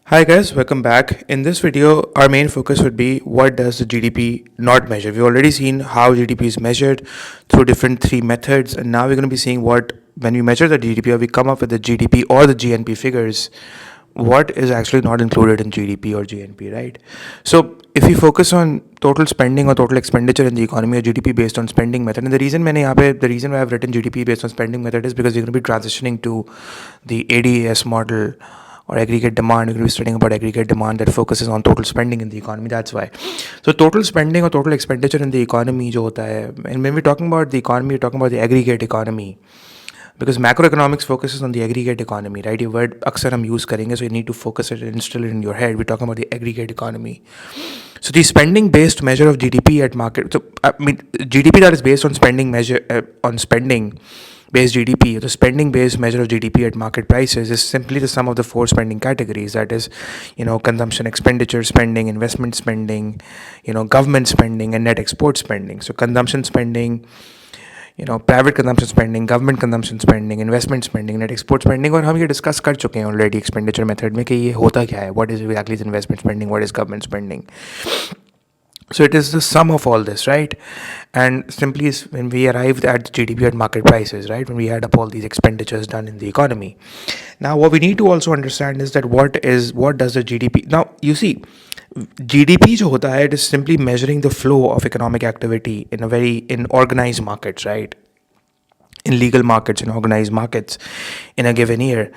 Hi guys, welcome back. In this video, our main focus would be what does the GDP not measure. We've already seen how GDP is measured through different three methods, and now we're going to be seeing what, when we measure the GDP or we come up with the GDP or the GNP figures, what is actually not included in GDP or GNP, right? So if we focus on total spending or total expenditure in the economy or GDP based on spending method, and the reason why I've written GDP based on spending method is because we're going to be transitioning to the ADAS model or aggregate demand. We're going to be studying about aggregate demand that focuses on total spending in the economy. That's why. So total spending or total expenditure in the economy जो होता है, and when we're talking about the economy, we're talking about the aggregate economy. Because macroeconomics focuses on the aggregate economy, right? ये word अक्सर हम use करेंगे, so you need to focus it and instill it in your head. We're talking about the aggregate economy. So the spending-based measure of GDP at market. So GDP that is based on spending measure on spending based GDP, the spending based measure of GDP at market prices is simply the sum of the four spending categories. That is, consumption expenditure spending, investment spending, government spending, and net export spending. So consumption spending, private consumption spending, government consumption spending, investment spending, net export spending. और हम ये discuss कर चुके हैं already expenditure method में कि ये होता क्या है, what is exactly investment spending, what is government spending. So it is the sum of all this, right? And simply when we arrived at GDP at market prices, right? When we add up all these expenditures done in the economy. Now, what we need to also understand is that what does the GDP? Now, you see, GDP जो होता है, it is simply measuring the flow of economic activity in organized markets, right? In legal markets, in organized markets, in a given year.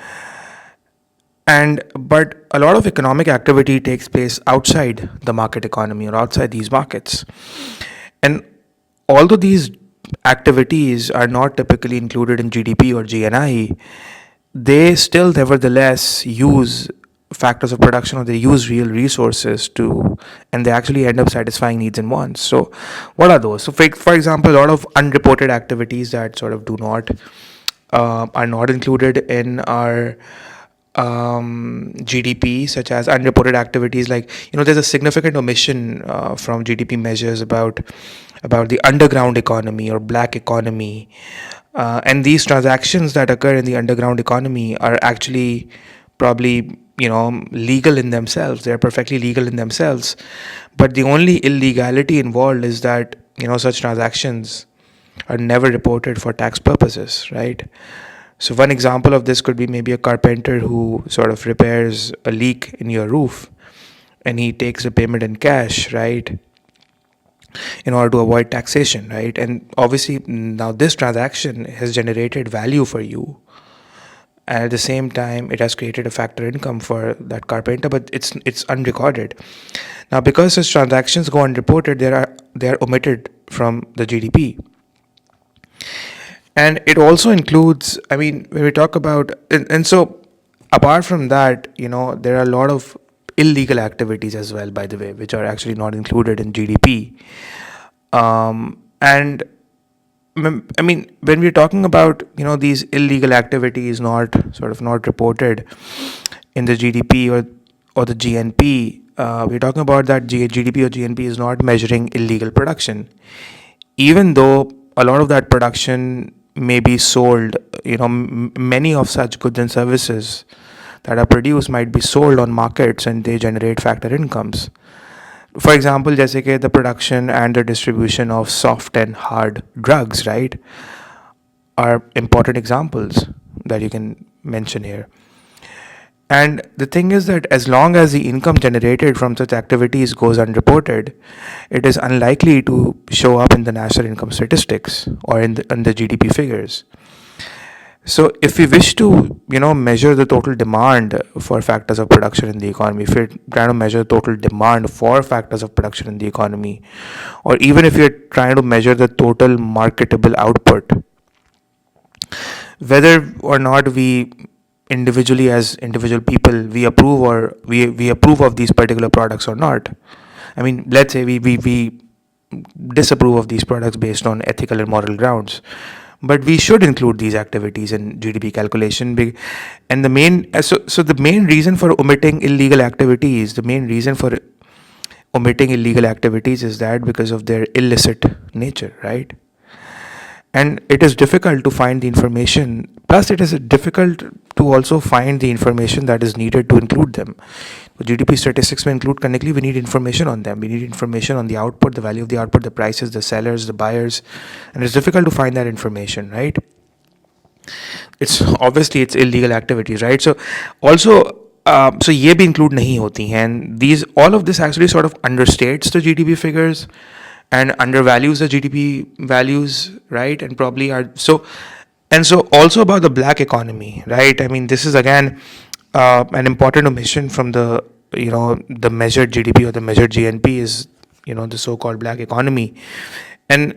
But a lot of economic activity takes place outside the market economy or outside these markets. And although these activities are not typically included in GDP or GNI, they still nevertheless use factors of production, or they use real resources and they actually end up satisfying needs and wants. So what are those? So for example, a lot of unreported activities that sort of are not included in our GDP, such as unreported activities like, there's a significant omission from GDP measures about the underground economy or black economy, and these transactions that occur in the underground economy are actually probably legal in themselves. They're perfectly legal in themselves, but the only illegality involved is that such transactions are never reported for tax purposes, right? So one example of this could be maybe a carpenter who sort of repairs a leak in your roof, and he takes a payment in cash, right, in order to avoid taxation, right? And obviously now this transaction has generated value for you, and at the same time it has created a factor income for that carpenter, but it's unrecorded. Now because such transactions go unreported, they are omitted from the GDP. And it also includes, when we talk about, and so apart from that, there are a lot of illegal activities as well, by the way, which are actually not included in GDP. And when we're talking about, these illegal activities not reported in the GDP or the GNP, we're talking about that GDP or GNP is not measuring illegal production, even though a lot of that production may be sold. Many of such goods and services that are produced might be sold on markets, and they generate factor incomes. For example, जैसे कि the production and the distribution of soft and hard drugs, right, are important examples that you can mention here. And the thing is that as long as the income generated from such activities goes unreported, it is unlikely to show up in the national income statistics or in the GDP figures. So if we wish to, measure the total demand for factors of production in the economy, if you're trying to measure total demand for factors of production in the economy, or even if you're trying to measure the total marketable output, whether or not we individually as individual people we approve of these particular products or not. Let's say we disapprove of these products based on ethical and moral grounds, but we should include these activities in GDP calculation. And the main reason for omitting illegal activities is that because of their illicit nature, right? And it is difficult to find the information. Plus, it is difficult to also find the information that is needed to include them. तो GDP statistics में include करने के लिए we need information on them. We need information on the output, the value of the output, the prices, the sellers, the buyers, and it's difficult to find that information, right? It's obviously it's illegal activities, right? So also so ये भी include नहीं होती हैं, and these all of this actually sort of understates the GDP figures and undervalues the GDP values, right? And probably are so, and so also about the black economy, right? I mean, this is again an important omission from the the measured GDP or the measured GNP is the so-called black economy, and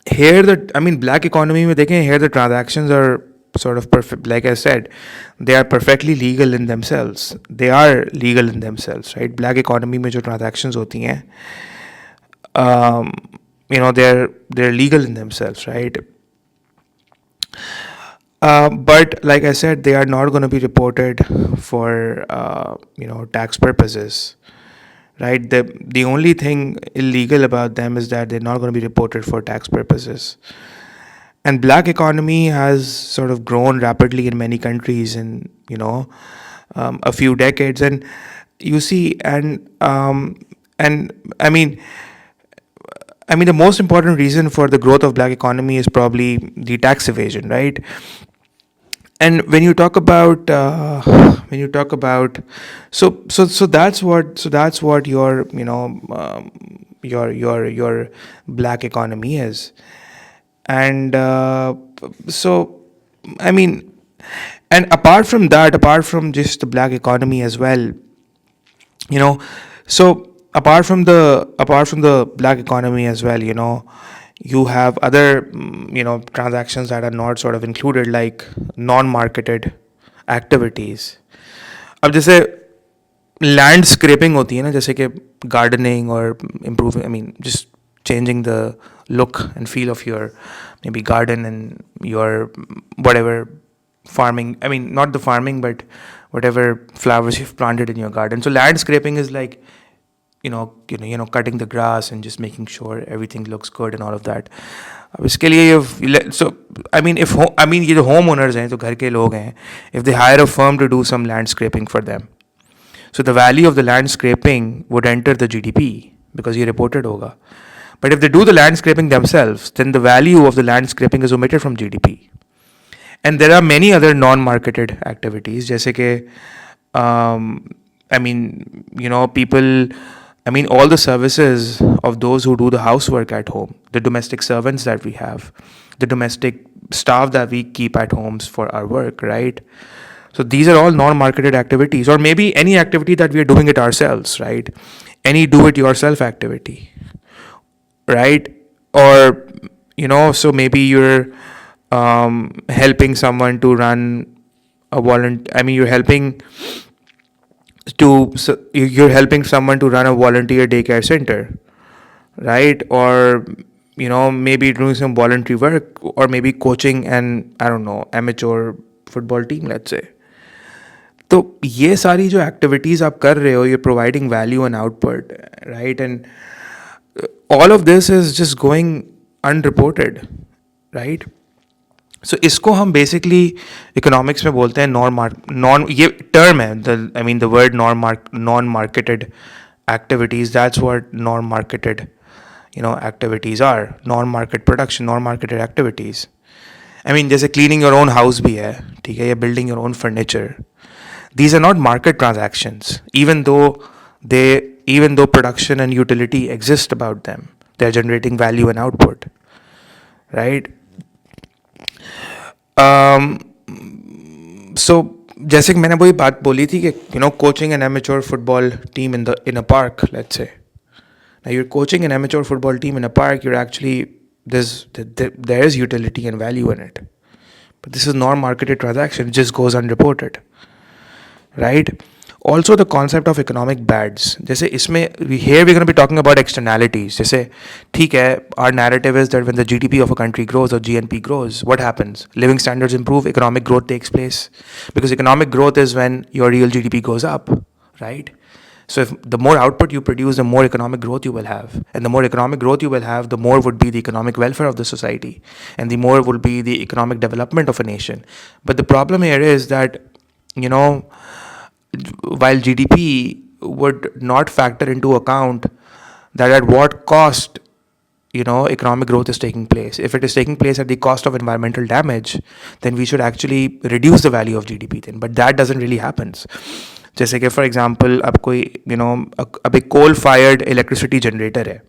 here black economy में देखें, here the transactions are sort of perfect. Like I said, they are perfectly legal in themselves. They are legal in themselves, right? Black economy में जो transactions होती हैं, they're legal in themselves, right? But like I said, they are not going to be reported for tax purposes, right? The only thing illegal about them is that they're not going to be reported for tax purposes. And black economy has sort of grown rapidly in many countries in a few decades, and you see, and I mean, the most important reason for the growth of black economy is probably the tax evasion, right? And when you talk about so that's what your your black economy is. And so I mean, and apart from just the black economy as well, so apart from the black economy as well, you have other transactions that are not sort of included, like non-marketed activities. अब जैसे land scrapping होती है ना, जैसे कि gardening और improving, just changing the look and feel of your maybe garden and your whatever farming, not the farming but whatever flowers you've planted in your garden. So land scraping is like cutting the grass and just making sure everything looks good and all of that. अब इसके लिए so ये जो homeowners हैं, जो घर के लोग हैं, if they hire a firm to do some land scraping for them, so the value of the land scraping would enter the GDP because ये reported होगा. But if they do the land scraping themselves, then the value of the land scraping is omitted from GDP. And there are many other non-marketed activities, जैसे कि people, all the services of those who do the housework at home, the domestic servants that we have, the domestic staff that we keep at homes for our work, right? So these are all non-marketed activities, or maybe any activity that we are doing it ourselves, right? Any do-it-yourself activity, right? Or so maybe you're helping someone to run a you're helping someone to run a volunteer daycare center, right? Or maybe doing some voluntary work, or maybe coaching an amateur football team, let's say. तो ये सारी जो activities आप कर रहे हो, you're providing value and output, right? And all of this is just going unreported, right? So इसको हम basically economics में बोलते हैं non ये term है, the word non-marketed activities. That's what non-marketed activities are. Non-market production, non-marketed activities. जैसे cleaning your own house भी है, ठीक है, या building your own furniture. These are not market transactions, even though production and utility exist about them. They're generating value and output, right? So जैसे कि मैंने वही बात बोली थी कि coaching an amateur football team in a park, let's say. Now you're coaching an amateur football team in a park. You're actually there is utility and value in it, but this is non-marketed transaction. It just goes unreported, right? Also the concept of economic bads. जैसे इसमें here we're going to be talking about externalities. जैसे ठीक है, our narrative is that when the GDP of a country grows or GNP grows, what happens? Living standards improve, economic growth takes place, because economic growth is when your real GDP goes up, right? So if the more output you produce, the more economic growth you will have. And the more economic growth you will have, the more would be the economic welfare of the society. And the more will be the economic development of a nation. But the problem here is that, you know, while GDP would not factor into account that at what cost, economic growth is taking place. If it is taking place at the cost of environmental damage, then we should actually reduce the value of GDP then. But that doesn't really happen. जैसे कि for example अब कोई अब एक coal fired electricity generator है.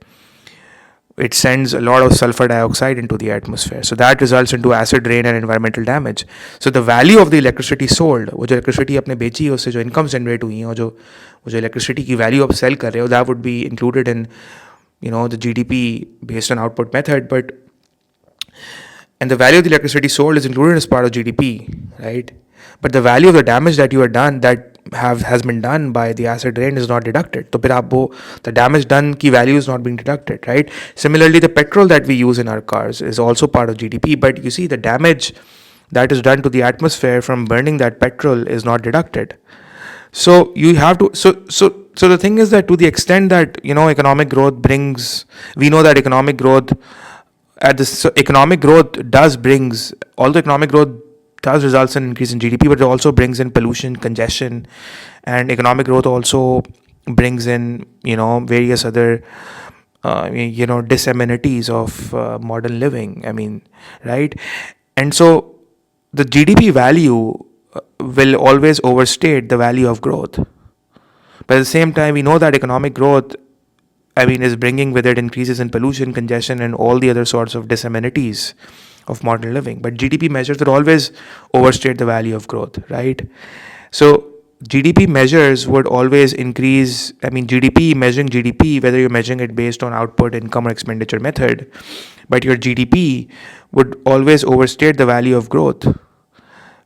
It sends a lot of sulfur dioxide into the atmosphere. So that results into acid rain and environmental damage. So the value of the electricity sold, वो जो electricity आपने बेची है उससे जो incomes generate हुई हैं और जो electricity की value आप sell कर रहे हो, that would be included in the GDP based on output method. And the value of the electricity sold is included as part of GDP, right? But the value of the damage that you have done, that has been done by the acid rain, is not deducted. So the damage done ki value is not being deducted, right? Similarly, the petrol that we use in our cars is also part of GDP, but you see the damage that is done to the atmosphere from burning that petrol is not deducted. So you have to so the thing is that to the extent that economic growth brings, we know that economic growth although economic growth does results in increase in GDP, but it also brings in pollution, congestion, and economic growth also brings in various other disamenities of modern living. I mean, right? And so the GDP value will always overstate the value of growth. But at the same time, we know that economic growth, is bringing with it increases in pollution, congestion, and all the other sorts of disamenities of modern living. But GDP measures will always overstate the value of growth, right? So GDP measures would always increase. Measuring GDP, whether you're measuring it based on output, income, or expenditure method, but your GDP would always overstate the value of growth,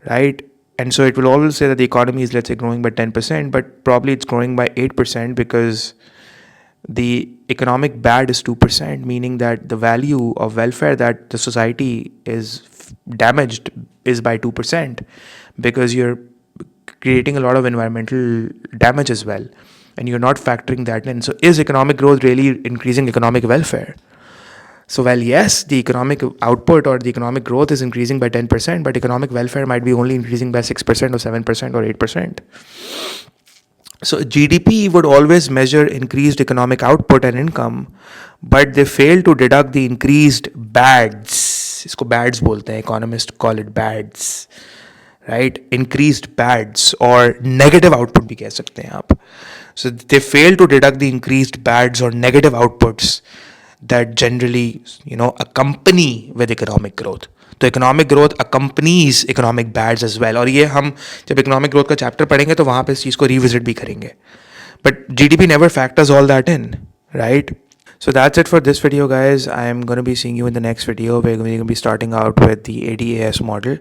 right? And so it will always say that the economy is, let's say, growing by 10%, but probably it's growing by 8% because the economic bad is 2%, meaning that the value of welfare that the society is damaged is by 2% because you're creating a lot of environmental damage as well, and you're not factoring that in. So is economic growth really increasing economic welfare? So while yes, the economic output or the economic growth is increasing by 10%, but economic welfare might be only increasing by 6% or 7% or 8%. So GDP would always measure increased economic output and income, but they fail to deduct the increased bads. इसको bads बोलते हैं, economists call it bads, right? Increased bads or negative output भी कह सकते हैं आप. So they fail to deduct the increased bads or negative outputs that generally accompany with economic growth. तो economic growth accompanies economic bads as well. और ये हम जब इकोनॉमिक ग्रोथ का चैप्टर पढ़ेंगे तो वहाँ पे इस चीज़ को रिविजिट भी करेंगे. But GDP never factors all that in, right? So that's it for this video, guys. I am going to be seeing you in the next video. We're going to be starting out with the ADAS model,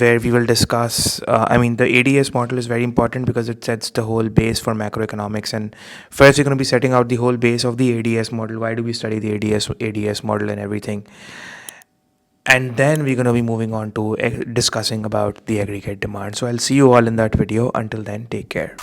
where we will discuss, the ADS model is very important because it sets the whole base for macroeconomics. And first, we're going to be setting out the whole base of the ADS model. Why do we study the ADS model and everything? And then we're going to be moving on to discussing about the aggregate demand. So I'll see you all in that video. Until then, take care.